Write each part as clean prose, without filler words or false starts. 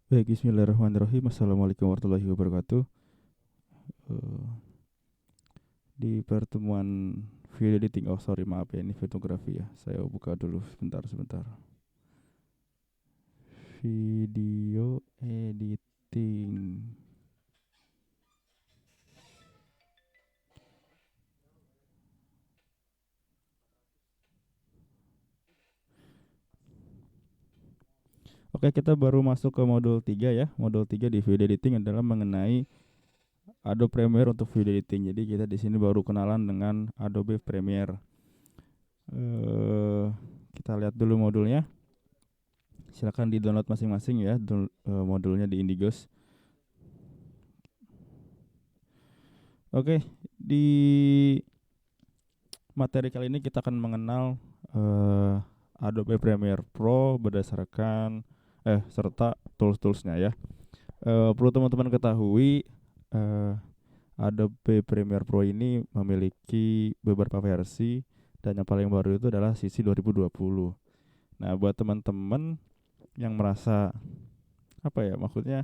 Baik, bismillahirrahmanirrahim. Assalamualaikum warahmatullahi wabarakatuh. Eh, di pertemuan video editing, oh sorry maaf ya, ini fotografi ya. Saya buka dulu sebentar. Video editing. Oke, kita baru masuk ke modul 3 ya. Modul 3 di video editing adalah mengenai Adobe Premiere untuk video editing. Jadi kita di sini baru kenalan dengan Adobe Premiere. Eh, kita lihat dulu modulnya. Silakan di-download masing-masing ya, modulnya di Indigos. Oke, di materi kali ini kita akan mengenal eh, Adobe Premiere Pro berdasarkan serta tools-toolsnya ya. Perlu teman-teman ketahui eh, Adobe Premiere Pro ini memiliki beberapa versi dan yang paling baru itu adalah sisi 2020. Nah, buat teman-teman yang merasa apa ya, maksudnya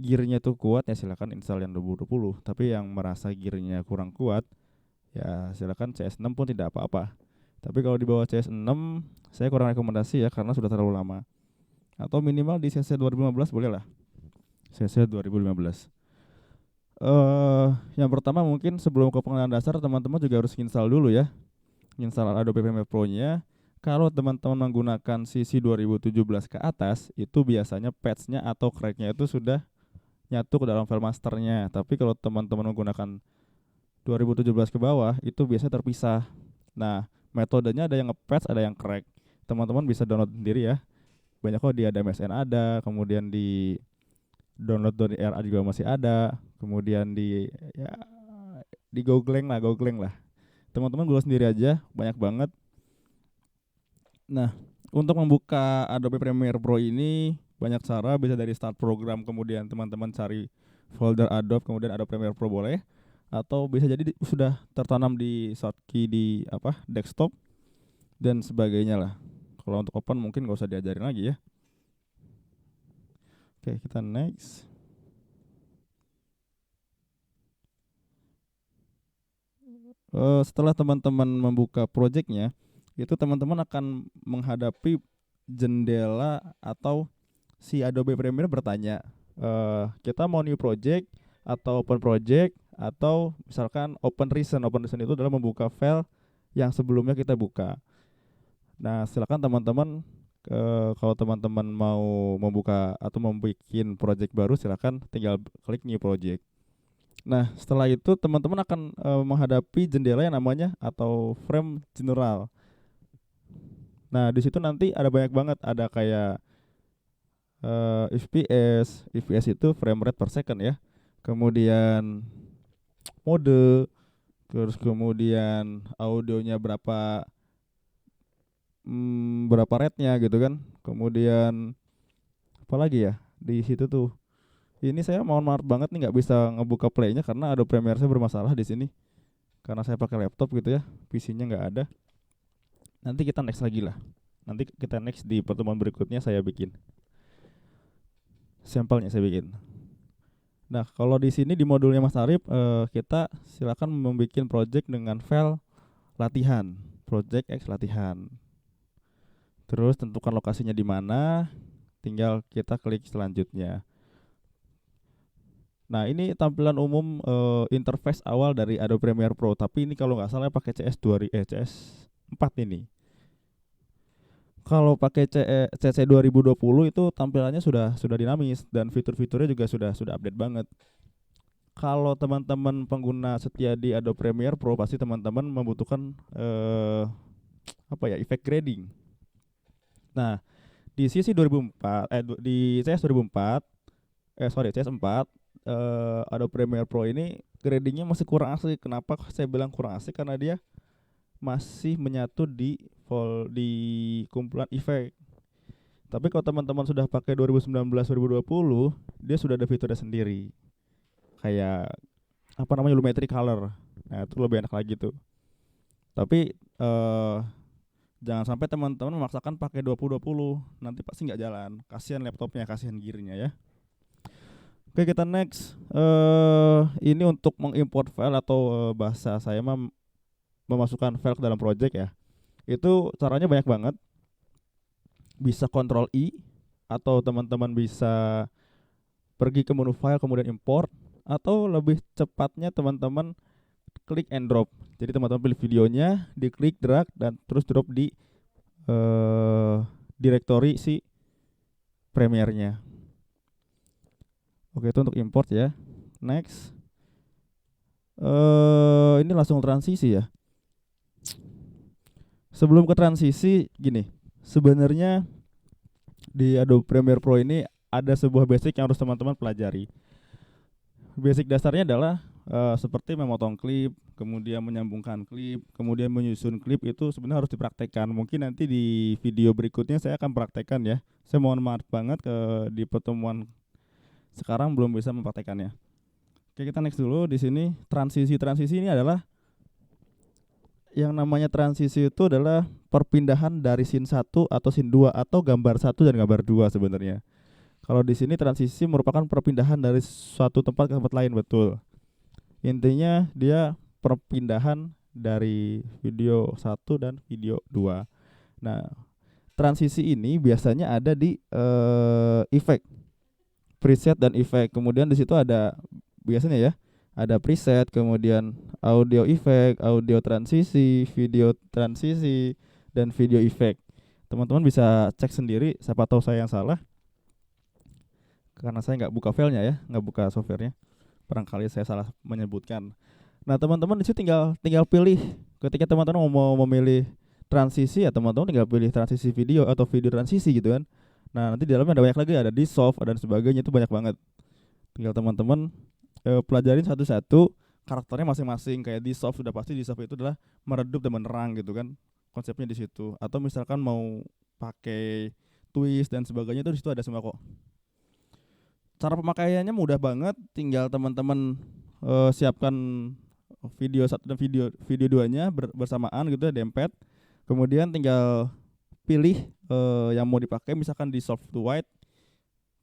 gearnya tuh kuat ya silakan install yang 2020. Tapi yang merasa gearnya kurang kuat ya silakan CS6 pun tidak apa-apa. Tapi kalau di bawah CS6 saya kurang rekomendasi ya karena sudah terlalu lama. Atau minimal di CC 2015 boleh lah. CC 2015. Yang pertama mungkin sebelum ke pengenalan dasar teman-teman juga harus install dulu ya. Install Adobe Premiere Pro-nya. Kalau teman-teman menggunakan CC 2017 ke atas, itu biasanya patch-nya atau crack-nya itu sudah nyatu ke dalam file masternya. Tapi kalau teman-teman menggunakan 2017 ke bawah, itu biasanya terpisah. Nah, metodenya ada yang nge-patch, ada yang crack. Teman-teman bisa download sendiri ya. Banyak kok di ada MSN ada, kemudian di download dari RA juga masih ada, kemudian di ya di googling lah. Teman-teman gue sendiri aja, banyak banget. Nah, untuk membuka Adobe Premiere Pro ini banyak cara, bisa dari start program, kemudian teman-teman cari folder Adobe, kemudian Adobe Premiere Pro boleh, atau bisa jadi sudah tertanam di shortcut di apa desktop dan sebagainya lah. Kalau untuk open mungkin gak usah diajarin lagi ya. Oke, kita next. Setelah teman-teman membuka projectnya, itu teman-teman akan menghadapi jendela atau si Adobe Premiere bertanya, kita mau new project atau open project atau misalkan open recent. Open recent itu adalah membuka file yang sebelumnya kita buka. Nah, silakan teman-teman kalau teman-teman mau membuka atau membuat project baru, silakan tinggal klik new project. Nah, setelah itu teman-teman akan menghadapi jendela yang namanya atau frame general. Nah, di situ nanti ada banyak banget, ada kayak FPS itu frame rate per second ya. Kemudian mode, terus kemudian audionya berapa rate-nya gitu kan. Kemudian apa lagi ya? Di situ tuh. Ini saya mohon maaf banget nih nggak bisa ngebuka play-nya karena Adobe Premiere saya bermasalah di sini. Karena saya pakai laptop gitu ya, PC-nya nggak ada. Nanti kita next lagi lah. Nanti kita next di pertemuan berikutnya saya bikin sampelnya saya bikin. Nah, kalau di sini di modulnya Mas Arif, kita silakan membuat project dengan file latihan, project X latihan. Terus tentukan lokasinya di mana, tinggal kita klik selanjutnya. Nah, ini tampilan umum interface awal dari Adobe Premiere Pro, tapi ini kalau nggak salah pakai CS4 ini. Kalau pakai CC 2020 itu tampilannya sudah dinamis dan fitur-fiturnya juga sudah update banget. Kalau teman-teman pengguna setia di Adobe Premiere Pro pasti teman-teman membutuhkan apa ya, efek grading. Nah, di sisi 2004 di CS 2004 CS4 Adobe Premiere Pro ini gradingnya masih kurang asik. Kenapa saya bilang kurang asik? Karena dia masih menyatu di kumpulan efek. Tapi kalau teman-teman sudah pakai 2019 2020, dia sudah ada fiturnya sendiri. Kayak apa namanya, Lumetri Color. Nah, itu lebih enak lagi tuh. Tapi Jangan sampai teman-teman memaksakan pakai 2020, nanti pasti nggak jalan. Kasihan laptopnya, kasihan gearnya ya. Oke, kita next. Ini untuk mengimport file atau bahasa saya memasukkan file ke dalam project ya. Itu caranya banyak banget. Bisa Ctrl I, atau teman-teman bisa pergi ke menu file kemudian import, atau lebih cepatnya teman-teman klik and drop. Jadi teman-teman pilih videonya, diklik, drag, dan terus drop di directory si Premiere-nya. Oke, itu untuk import ya. Next. Ini langsung transisi ya. Sebelum ke transisi, gini. Sebenarnya di Adobe Premiere Pro ini ada sebuah basic yang harus teman-teman pelajari. Basic dasarnya adalah seperti memotong klip, kemudian menyambungkan klip, kemudian menyusun klip, itu sebenarnya harus dipraktekkan. Mungkin nanti di video berikutnya saya akan praktekkan ya. Saya mohon maaf banget di pertemuan sekarang belum bisa mempraktekannya. Oke, kita next dulu. Di sini transisi ini adalah yang namanya transisi itu adalah perpindahan dari scene 1 atau scene 2 atau gambar 1 dan gambar 2 sebenarnya. Kalau di sini transisi merupakan perpindahan dari suatu tempat ke tempat lain, betul. Intinya dia perpindahan dari video 1 dan video 2. Nah, transisi ini biasanya ada di efek, preset dan efek. Kemudian di situ ada biasanya ya, ada preset, kemudian audio efek, audio transisi, video transisi, dan video efek. Teman-teman bisa cek sendiri, siapa tahu saya yang salah, karena saya nggak buka filenya ya, nggak buka softwarenya. Barangkali saya salah menyebutkan. Nah, teman-teman di situ tinggal pilih. Ketika teman-teman mau memilih transisi ya, teman-teman tinggal pilih transisi video atau video transisi gitu kan. Nah, nanti di dalamnya ada banyak lagi, ada dissolve dan sebagainya, itu banyak banget. Tinggal teman-teman pelajarin satu-satu karakternya masing-masing. Kayak dissolve, sudah pasti dissolve itu adalah meredup dan menerang gitu kan, konsepnya di situ. Atau misalkan mau pakai twist dan sebagainya, itu di situ ada semua kok. Cara pemakaiannya mudah banget, tinggal teman-teman siapkan video 1 dan video 2-nya bersamaan gitu ya, dempet. Kemudian tinggal pilih yang mau dipakai, misalkan dissolve to white,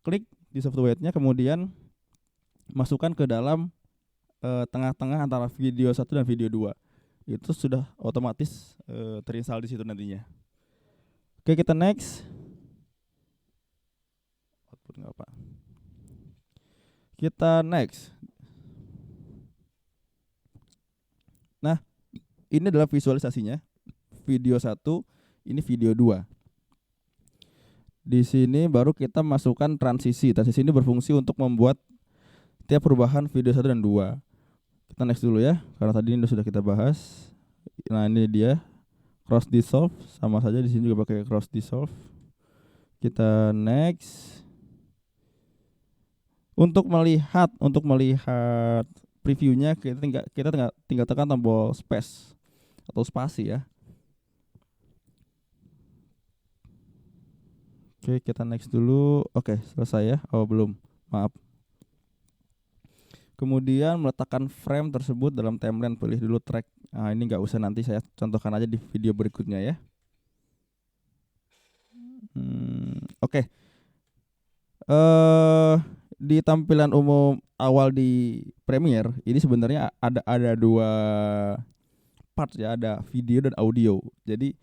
klik dissolve to white-nya, kemudian masukkan ke dalam tengah-tengah antara video 1 dan video 2. Itu sudah otomatis terinstall di situ nantinya. Oke, kita next. Output enggak apa. Kita next. Nah, ini adalah visualisasinya. Video 1, ini video 2. Di sini baru kita masukkan transisi. Transisi ini berfungsi untuk membuat tiap perubahan video 1 dan 2. Kita next dulu ya, karena tadi ini sudah kita bahas. Nah, ini dia cross dissolve, sama saja di sini juga pakai cross dissolve. Kita next. Untuk melihat previewnya, kita tinggal tekan tombol space atau spasi ya. Oke, kita next dulu. Oke, selesai ya. Oh, belum. Maaf. Kemudian meletakkan frame tersebut dalam timeline, pilih dulu track. Nah, ini nggak usah, nanti saya contohkan aja di video berikutnya ya. Oke. Di tampilan umum awal di Premiere ini sebenarnya ada dua part ya, ada video dan audio. Jadi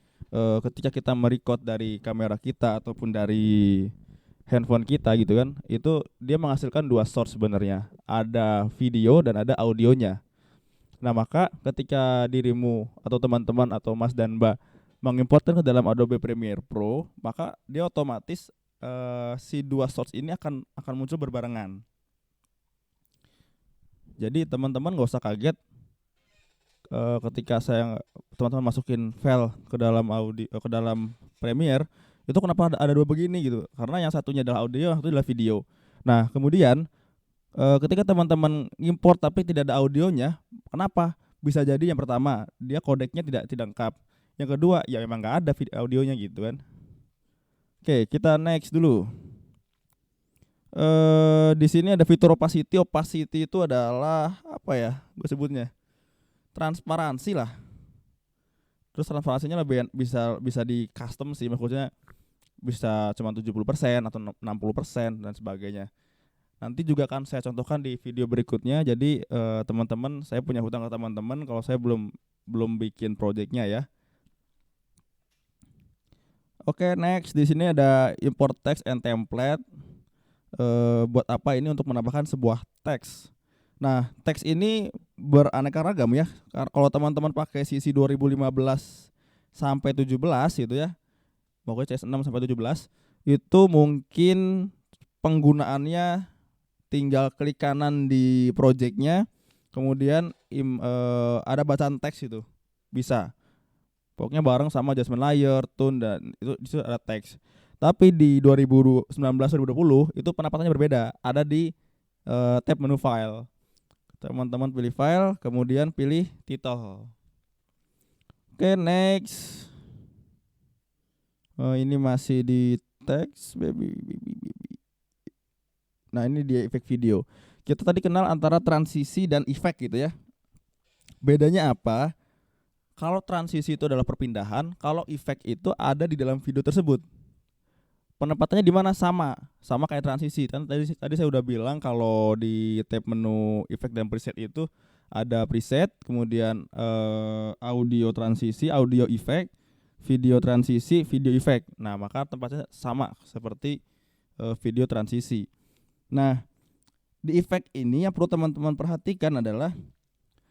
ketika kita merecord dari kamera kita ataupun dari handphone kita gitu kan, itu dia menghasilkan dua source sebenarnya. Ada video dan ada audionya. Nah, maka ketika dirimu atau teman-teman atau Mas dan Mbak mengimportkan ke dalam Adobe Premiere Pro, maka dia otomatis si dua source ini akan muncul berbarengan. Jadi teman-teman nggak usah kaget ketika teman-teman masukin file ke dalam ke dalam Premiere, itu kenapa ada dua begini gitu, karena yang satunya adalah audio, yang satu adalah video. Nah, kemudian ketika teman-teman import tapi tidak ada audionya, kenapa? Bisa jadi yang pertama dia kodeknya tidak lengkap, yang kedua ya memang nggak ada audionya gitu kan. Oke, kita next dulu. Di sini ada fitur opacity. Opacity itu adalah apa ya gue sebutnya, transparansi lah. Terus transparansinya lebih bisa bisa di custom sih, maksudnya bisa cuma 70% atau 60% dan sebagainya. Nanti juga akan saya contohkan di video berikutnya. Jadi teman-teman, saya punya hutang ke teman-teman kalau saya belum bikin projectnya ya. Oke, next di sini ada import text and template. Buat apa ini? Untuk menambahkan sebuah teks. Nah, teks ini beraneka ragam ya. Kalau teman-teman pakai CC 2015 sampai 17 gitu ya, pokoknya CS6 sampai 17, itu mungkin penggunaannya tinggal klik kanan di projectnya, kemudian ada bacaan teks itu bisa. Pokoknya bareng sama adjustment layer, tone, dan itu di situ ada teks. Tapi di 2019-2020 itu penampakannya berbeda. Ada di tab menu file. Teman-teman pilih file, kemudian pilih title. Oke, next. Ini masih di teks, baby. Nah, ini di efek video. Kita tadi kenal antara transisi dan efek gitu ya. Bedanya apa? Kalau transisi itu adalah perpindahan, kalau efek itu ada di dalam video tersebut. Penempatannya di mana? Sama kayak transisi. Kan tadi saya udah bilang kalau di tab menu efek dan preset itu ada preset, kemudian audio transisi, audio efek, video transisi, video efek. Nah, maka tempatnya sama seperti video transisi. Nah, di efek ini yang perlu teman-teman perhatikan adalah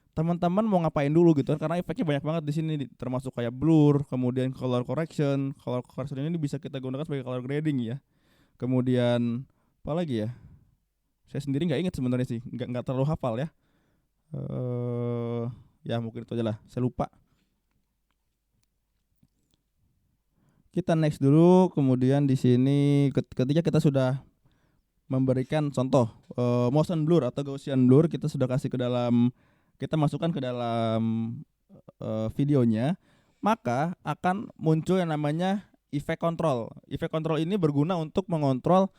teman-teman mau ngapain dulu gitu kan, karena efeknya banyak banget di sini, termasuk kayak blur, kemudian color correction. Color correction ini bisa kita gunakan sebagai color grading ya. Kemudian apa lagi ya? Saya sendiri nggak ingat sebenarnya sih, nggak terlalu hafal ya. Ya mungkin itu aja lah, saya lupa. Kita next dulu, kemudian di sini ketika kita sudah memberikan contoh motion blur atau Gaussian blur, kita sudah kasih ke dalam, kita masukkan ke dalam videonya, maka akan muncul yang namanya effect control. Effect control ini berguna untuk mengontrol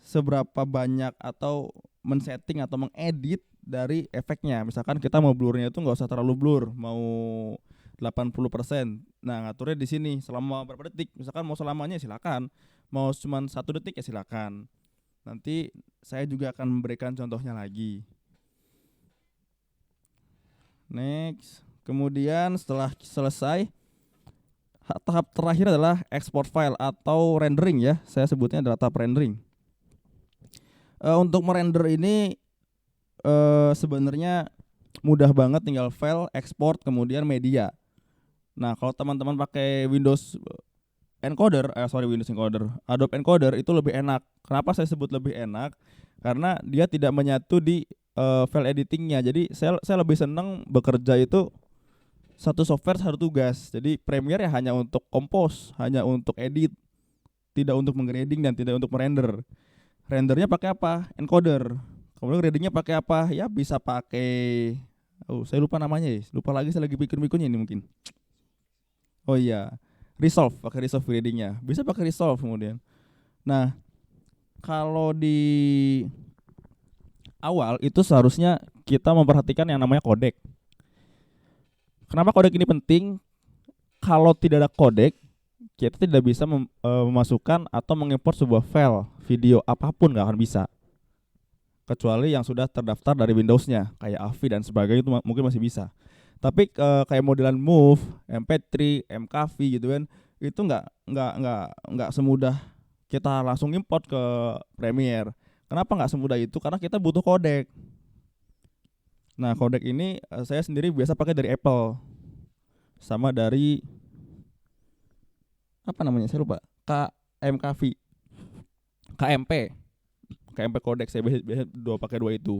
seberapa banyak atau men-setting atau mengedit dari efeknya. Misalkan kita mau blurnya itu nggak usah terlalu blur, mau 80%. Nah, ngaturnya di sini selama berapa detik. Misalkan mau selamanya silakan, mau cuma 1 detik ya silakan. Nanti saya juga akan memberikan contohnya lagi. Next. Kemudian setelah selesai, tahap terakhir adalah export file atau rendering ya. Saya sebutnya adalah tahap rendering. Untuk merender ini sebenarnya mudah banget, tinggal file, export, kemudian media. Nah, kalau teman-teman pakai Windows Encoder, Windows Encoder, Adobe Encoder itu lebih enak. Kenapa saya sebut lebih enak? Karena dia tidak menyatu di file editingnya. Jadi saya lebih senang bekerja itu satu software satu tugas. Jadi Premiere ya hanya untuk compose, hanya untuk edit, tidak untuk menggrading dan tidak untuk merender. Rendernya pakai apa? Encoder. Kemudian gradingnya pakai apa? Ya bisa pakai, saya lupa namanya ya. Lupa lagi, saya lagi pikir-pikirnya ini mungkin. Oh iya, Resolve, pakai Resolve gradingnya. Bisa pakai Resolve kemudian. Nah, kalau di awal itu seharusnya kita memperhatikan yang namanya kodek. Kenapa kodek ini penting? Kalau tidak ada kodek, kita tidak bisa memasukkan atau mengimport sebuah file video apapun, nggak akan bisa. Kecuali yang sudah terdaftar dari Windows-nya, kayak AVI dan sebagainya, itu mungkin masih bisa. Tapi kayak modelan Move, MP3, MKV gitu kan, itu nggak semudah kita langsung import ke Premiere. Kenapa nggak semudah itu? Karena kita butuh kodek. Nah, kodek ini saya sendiri biasa pakai dari Apple, sama dari apa namanya, saya lupa, KMKV, KMP kodek, saya biasa pakai dua itu.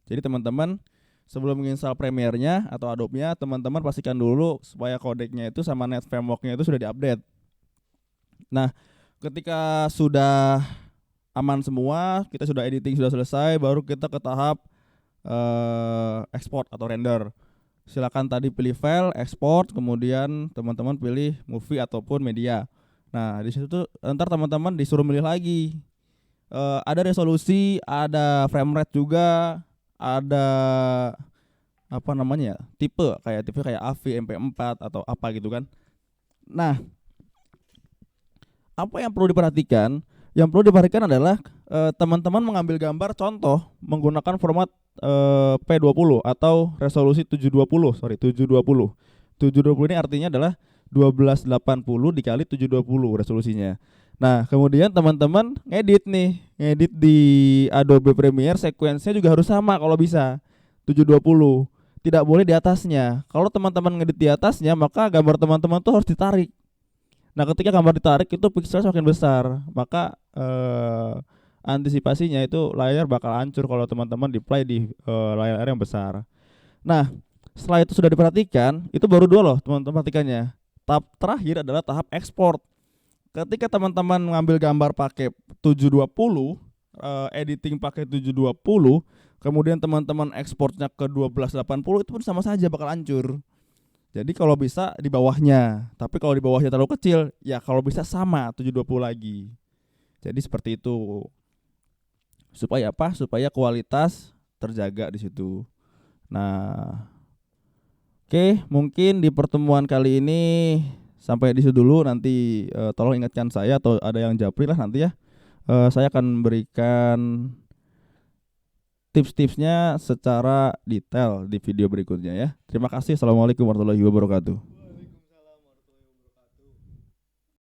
Jadi teman-teman sebelum menginstal Premiere-nya atau Adobe-nya, teman-teman pastikan dulu supaya kodeknya itu sama net framework-nya itu sudah diupdate. Nah, ketika sudah aman semua, kita sudah editing sudah selesai, baru kita ke tahap export atau render. Silakan tadi pilih file, export, kemudian teman-teman pilih movie ataupun media. Nah, di situ tuh ntar teman-teman disuruh milih lagi. Ada resolusi, ada frame rate juga, ada apa namanya ya, tipe kayak AV MP4 atau apa gitu kan. Nah, apa yang perlu diperhatikan? Yang perlu diperhatikan adalah teman-teman mengambil gambar contoh menggunakan format P20 atau resolusi 720, sorry 720. 720 ini artinya adalah 1280 dikali 720 resolusinya. Nah, kemudian teman-teman ngedit di Adobe Premiere, sekuensinya juga harus sama kalau bisa 720. Tidak boleh di atasnya. Kalau teman-teman ngedit di atasnya, maka gambar teman-teman tuh harus ditarik. Nah, ketika gambar ditarik itu pixel semakin besar, maka antisipasinya itu layar bakal hancur kalau teman-teman di play di layar yang besar. Nah, setelah itu sudah diperhatikan, itu baru dua loh teman-teman perhatikannya. Tahap terakhir adalah tahap ekspor. Ketika teman-teman ngambil gambar pakai 720, editing pakai 720, kemudian teman-teman ekspornya ke 1280, itu pun sama saja bakal hancur. Jadi kalau bisa di bawahnya, tapi kalau di bawahnya terlalu kecil, ya kalau bisa sama 720 lagi. Jadi seperti itu. Supaya apa? Supaya kualitas terjaga di situ. Nah, oke, mungkin di pertemuan kali ini sampai di situ dulu. Nanti tolong ingatkan saya atau ada yang japri lah nanti ya. Saya akan berikan tips-tipsnya secara detail di video berikutnya ya. Terima kasih. Assalamualaikum warahmatullahi wabarakatuh.